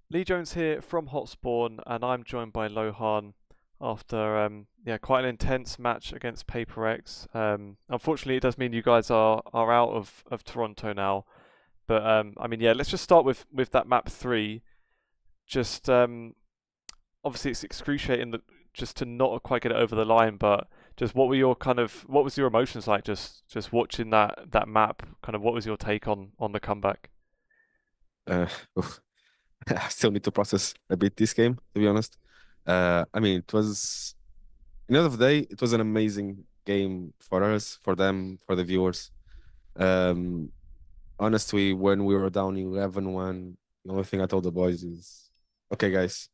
Lee Jones here from Hotspawn, and I'm joined by LohaN after quite an intense match against Paper X. Unfortunately, it does mean you guys are out of Toronto now. But let's just start with that map three. Just obviously it's excruciating that just to not quite get it over the line, but just what was your emotions like just watching that map? Kind of what was your take on the comeback? Uh, oof. I still need to process a bit this game, to be honest. It was, in the end of the day, it was an amazing game for us, for them, for the viewers. Um, Honestly, when we were down 11-1, the only thing I told the boys is, okay, guys,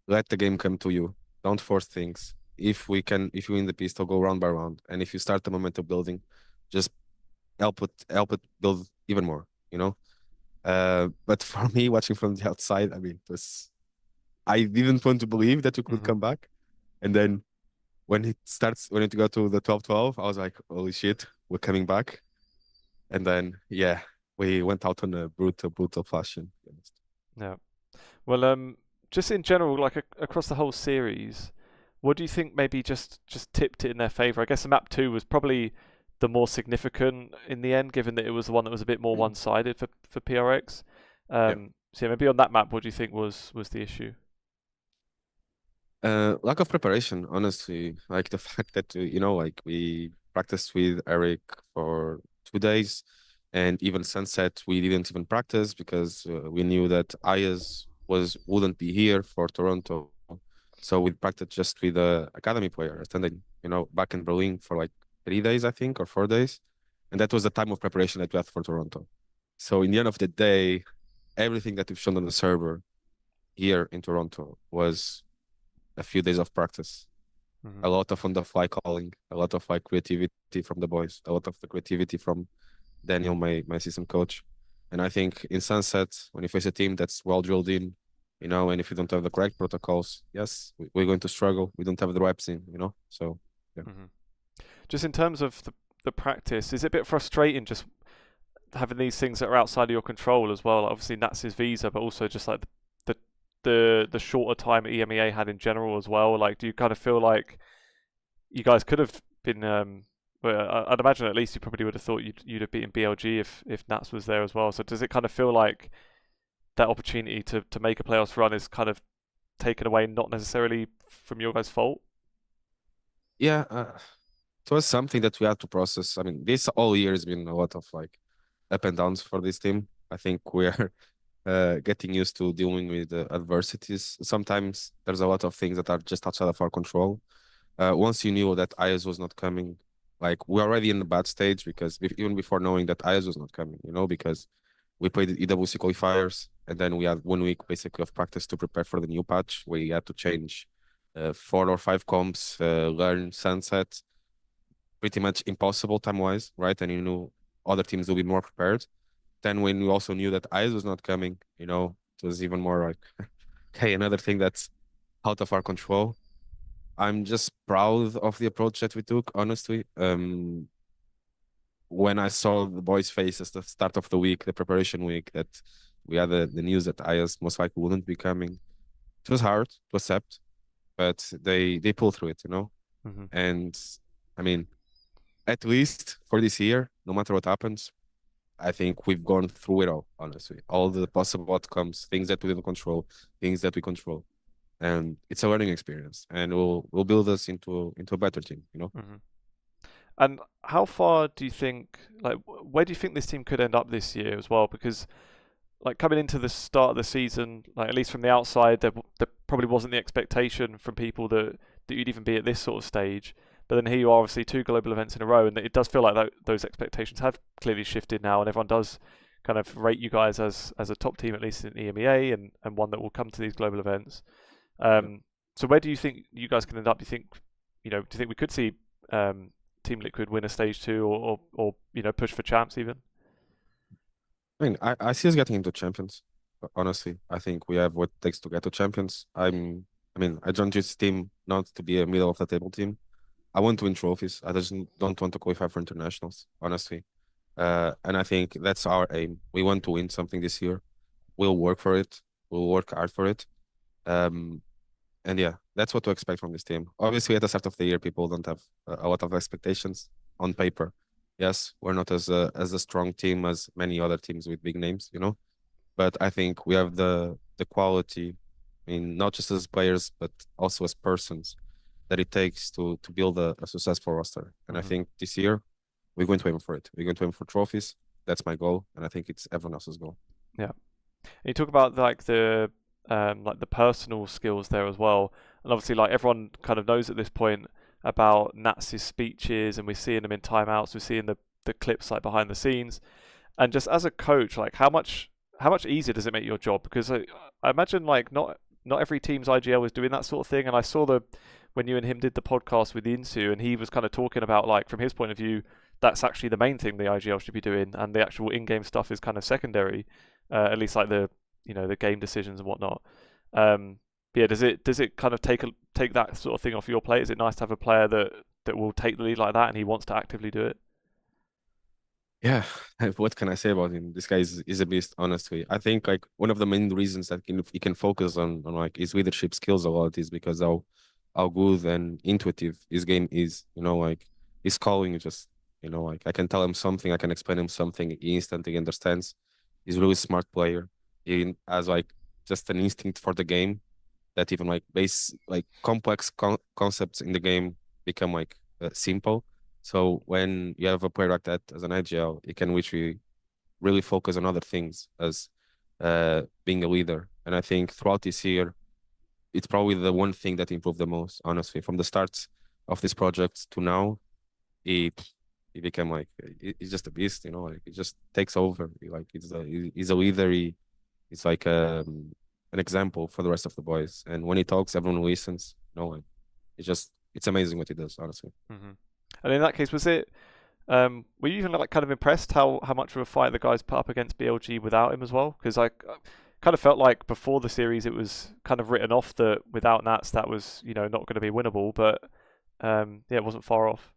let the game come to you. Don't force things. If you win the pistol, go round by round. And if you start the momentum building, just help it build even more, you know? But for me, watching from the outside, I didn't want to believe that you could Hmm. come back. And then when it got to the 12-12, I was like, holy shit, we're coming back. And then, yeah, we went out on a brutal fashion. To be honest. Yeah. Well, just in general, like across the whole series, what do you think maybe just tipped it in their favor? I guess the map two was probably the more significant in the end, given that it was the one that was a bit more one-sided for PRX. Yeah. So yeah, maybe on that map, what do you think was the issue? Lack of preparation, honestly. Like the fact that, like we practiced with Eric for 2 days, and even Sunset, we didn't even practice because we knew that Ayaz wouldn't be here for Toronto. So we practiced just with the academy players, and then, back in Berlin for like 3 days, I think, or 4 days. And that was the time of preparation that we had for Toronto. So in the end of the day, everything that we've shown on the server here in Toronto was a few days of practice, Hmm. a lot of on the fly calling, a lot of like creativity from the boys, a lot of the creativity from Daniel, my assistant coach. And I think in Sunset, when you face a team that's well drilled in, and if you don't have the correct protocols, yes, we're going to struggle. We don't have the reps in. So yeah. Hmm. Just in terms of the practice, is it a bit frustrating just having these things that are outside of your control as well? Like obviously, Nats's visa, but also just like the the shorter time EMEA had in general as well. Like, do you kind of feel like you guys could have been. Well, I'd imagine at least you probably would have thought you'd have beaten BLG if Nats was there as well. So does it kind of feel like that opportunity to make a playoffs run is kind of taken away, not necessarily from your guys' fault? Yeah, it was something that we had to process. I mean, this all year has been a lot of like up and downs for this team. I think we are getting used to dealing with adversities. Sometimes there's a lot of things that are just outside of our control. Once you knew that IS was not coming, like we're already in a bad stage because even before knowing that IS was not coming, because we played the EWC qualifiers and then we had 1 week basically of practice to prepare for the new patch. We had to change 4 or 5 comps, learn Sunset, pretty much impossible time-wise, right? And other teams will be more prepared. Then when we also knew that IS was not coming, it was even more like, okay, another thing that's out of our control. I'm just proud of the approach that we took, honestly. When I saw the boys' faces the start of the week, the preparation week, that we had the news that IS most likely wouldn't be coming, it was hard to accept, but they pulled through it. Hmm. And I mean, at least for this year, no matter what happens, I think we've gone through it all, honestly. All the possible outcomes, things that we didn't control, things that we control. And it's a learning experience and will build us into a better team. Hmm. And how far do you think, like, where do you think this team could end up this year as well? Because like coming into the start of the season, like at least from the outside, there probably wasn't the expectation from people that you'd even be at this sort of stage. But then here you are, obviously two global events in a row, and it does feel like those expectations have clearly shifted now, and everyone does kind of rate you guys as a top team at least in EMEA and one that will come to these global events. Yeah. So where do you think you guys can end up? Do you think do you think we could see Team Liquid win a stage two or push for champs even? I mean, I see us getting into champions. Honestly, I think we have what it takes to get to champions. I joined this team not to be a middle of the table team. I want to win trophies. I just don't want to qualify for internationals, honestly. And I think that's our aim. We want to win something this year. We'll work for it. We'll work hard for it. Um, and yeah, that's what to expect from this team. Obviously, at the start of the year, people don't have a lot of expectations on paper. Yes, we're not as a strong team as many other teams with big names, you know. But I think we have the quality, I mean, not just as players, but also as persons that it takes to build a successful roster. And I Hmm. think this year we're going to aim for it. We're going to aim for trophies. That's my goal, and I think it's everyone else's goal. Yeah. And you talk about like the personal skills there as well, and obviously like everyone kind of knows at this point about Nats's speeches, and we're seeing them in timeouts, we're seeing the clips like behind the scenes, and just as a coach, like how much easier does it make your job? Because I imagine like not every team's IGL is doing that sort of thing, and I saw the when you and him did the podcast with Insu, and he was kind of talking about like from his point of view, that's actually the main thing the IGL should be doing, and the actual in-game stuff is kind of secondary, at least like the game decisions and whatnot. Yeah, does it kind of take that sort of thing off your plate? Is it nice to have a player that will take the lead like that and he wants to actively do it? Yeah, what can I say about him? This guy is a beast, honestly. I think like one of the main reasons that he can focus on like his leadership skills a lot is because how good and intuitive his game is. You know, like his calling is just, you know, like I can tell him something, I can explain him something, he instantly understands. He's a really smart player. He has like just an instinct for the game that even like base like complex concepts in the game become like simple. So when you have a player like that as an IGL, you can literally really focus on other things as being a leader. And I think throughout this year, it's probably the one thing that improved the most, honestly. From the start of this project to now, he he became like he's just a beast, you know. Like he just takes over. He's a leader. He's like an example for the rest of the boys. And when he talks, everyone listens. You know, like it's amazing what he does, honestly. Hmm. And in that case, were you even like kind of impressed how much of a fight the guys put up against BLG without him as well? Because I kind of felt like before the series it was kind of written off that without Nats that was not going to be winnable, but yeah, it wasn't far off.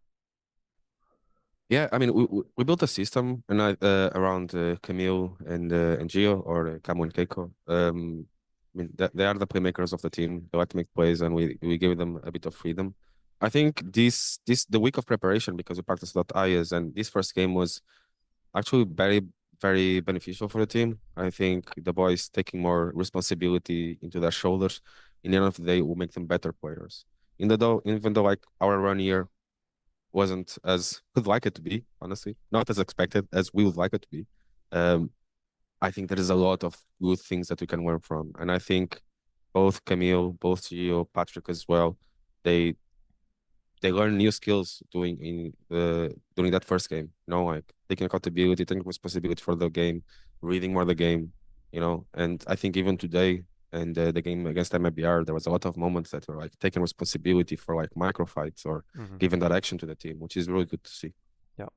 Yeah, I mean, we built a system and around Camille and Gio or Camo and Keiko. I mean, they are the playmakers of the team. They like to make plays, and we gave them a bit of freedom. I think this the week of preparation because we practiced a lot IS, and this first game was actually very beneficial for the team. I think the boys taking more responsibility into their shoulders in the end of the day will make them better players. Even though like our run here wasn't as would like it to be, honestly. Not as expected as we would like it to be. Um, I think there is a lot of good things that we can learn from. And I think both Camille, both Gio, Patrick as well, they they learn new skills during that first game. You know, like taking accountability, taking responsibility for the game, reading more the game, you know. And I think even today and the game against MIBR, there was a lot of moments that were like taking responsibility for like micro fights or Hmm. giving direction to the team, which is really good to see. Yeah.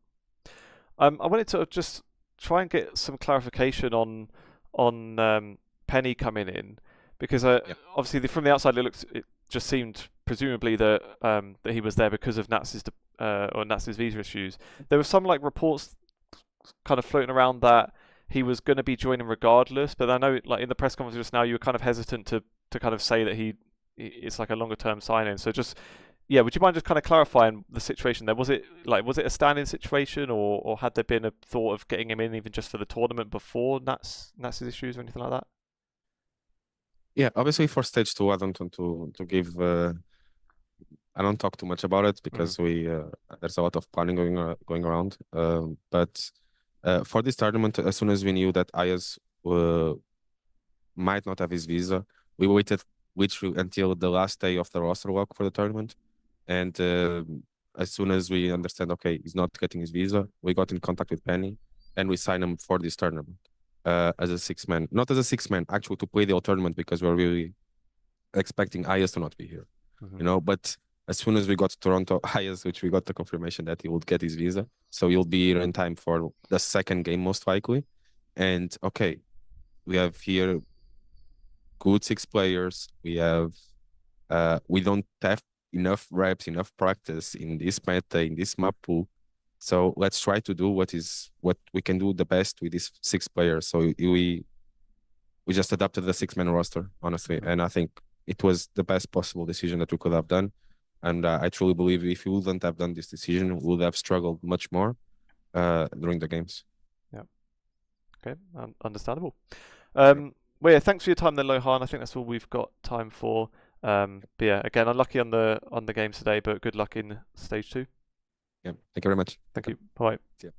I wanted to just try and get some clarification on Penny coming in because Yeah. obviously from the outside it just seemed presumably that he was there because of Nats's visa issues. There were some like reports kind of floating around that he was going to be joining regardless, but I know like in the press conference just now you were kind of hesitant to kind of say that it's like a longer term signing. So just yeah, would you mind just kind of clarifying the situation there? Was it a standing situation, or had there been a thought of getting him in even just for the tournament before Nats's issues or anything like that? Yeah, obviously for stage two, I don't want to give I don't talk too much about it Mm. because we there's a lot of planning going around. But for this tournament, as soon as we knew that Ayaz might not have his visa, we waited literally until the last day of the roster walk for the tournament. And as soon as we understand, okay, he's not getting his visa, we got in contact with Penny and we signed him for this tournament as a six man, not as a six man, actually to play the whole tournament because we're really expecting Ayaz to not be here, Hmm. you know. But as soon as we got to Toronto, Ayaz, which we got the confirmation that he would get his visa, so he'll be here in time for the second game most likely. And okay, we have here good six players. We don't have enough reps, enough practice in this meta, in this map pool. So let's try to do what we can do the best with these six players. So we just adapted the 6-man roster, honestly. And I think it was the best possible decision that we could have done. And I truly believe if we wouldn't have done this decision, we would have struggled much more during the games. Yeah. Okay, understandable. Well, yeah, thanks for your time then, LohaN. I think that's all we've got time for. But yeah, again, unlucky on the games today, but good luck in stage 2. Yeah, thank you very much. Thank you. Bye. See ya.